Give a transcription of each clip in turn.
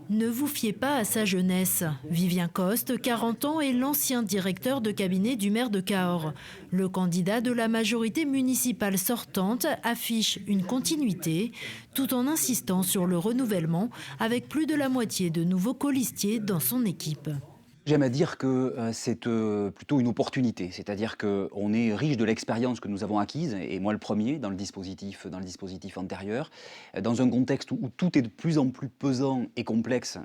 Ne vous fiez pas à sa jeunesse. Vivien Coste, 40 ans, est l'ancien directeur de cabinet du maire de Cahors. Le candidat de la majorité municipale sortante affiche une continuité, tout en insistant sur le renouvellement, avec plus de la moitié de nouveaux colistiers dans son équipe. J'aime à dire que c'est plutôt une opportunité, c'est-à-dire qu'on est riche de l'expérience que nous avons acquise, et moi le premier dans le dispositif antérieur. Dans un contexte où tout est de plus en plus pesant et complexe,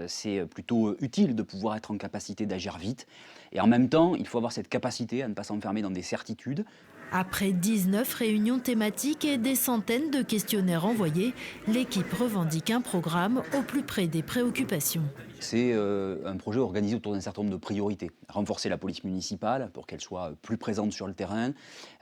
c'est plutôt utile de pouvoir être en capacité d'agir vite. Et en même temps, il faut avoir cette capacité à ne pas s'enfermer dans des certitudes. Après 19 réunions thématiques et des centaines de questionnaires envoyés, l'équipe revendique un programme au plus près des préoccupations. C'est un projet organisé autour d'un certain nombre de priorités. Renforcer la police municipale pour qu'elle soit plus présente sur le terrain,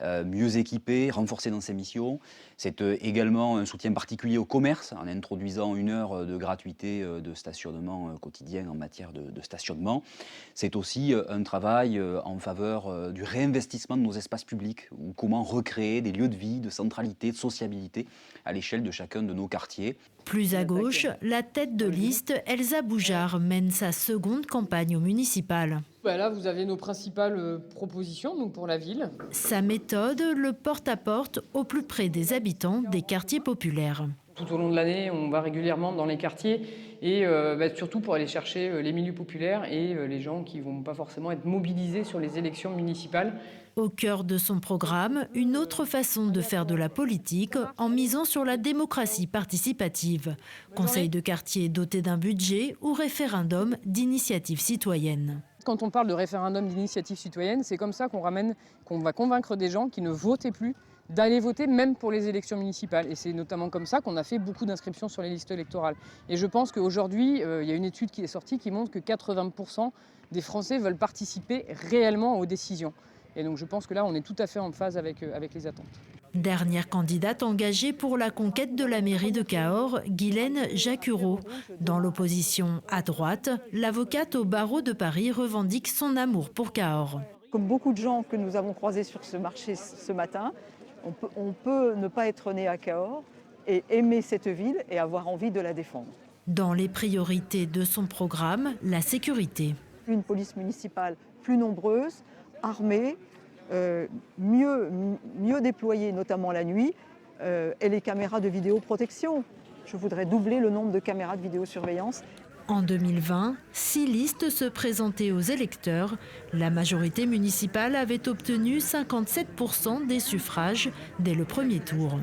mieux équipée, renforcer dans ses missions. C'est également un soutien particulier au commerce en introduisant 1 heure de gratuité de stationnement quotidien en matière de stationnement. C'est aussi un travail en faveur du réinvestissement de nos espaces publics, ou comment recréer des lieux de vie, de centralité, de sociabilité à l'échelle de chacun de nos quartiers. Plus à gauche, la tête de liste, Elsa Boujard, mène sa seconde campagne au municipal. Là, vous avez nos principales propositions donc pour la ville. Sa méthode, le porte-à-porte au plus près des habitants des quartiers populaires. Tout au long de l'année, on va régulièrement dans les quartiers et surtout pour aller chercher les milieux populaires et les gens qui ne vont pas forcément être mobilisés sur les élections municipales. Au cœur de son programme, une autre façon de faire de la politique en misant sur la démocratie participative. Conseil de quartier doté d'un budget ou référendum d'initiative citoyenne. Quand on parle de référendum d'initiative citoyenne, c'est comme ça qu'on va convaincre des gens qui ne votaient plus d'aller voter même pour les élections municipales. Et c'est notamment comme ça qu'on a fait beaucoup d'inscriptions sur les listes électorales. Et je pense qu'aujourd'hui, il y a une étude qui est sortie qui montre que 80% des Français veulent participer réellement aux décisions. Et donc je pense que là, on est tout à fait en phase avec les attentes. Dernière candidate engagée pour la conquête de la mairie de Cahors, Guylaine Jacureau. Dans l'opposition à droite, l'avocate au barreau de Paris revendique son amour pour Cahors. Comme beaucoup de gens que nous avons croisés sur ce marché ce matin, on peut ne pas être né à Cahors et aimer cette ville et avoir envie de la défendre. Dans les priorités de son programme, la sécurité. Une police municipale plus nombreuse, armée, mieux déployée, notamment la nuit, et les caméras de vidéoprotection. Je voudrais doubler le nombre de caméras de vidéosurveillance. En 2020, 6 listes se présentaient aux électeurs. La majorité municipale avait obtenu 57% des suffrages dès le premier tour.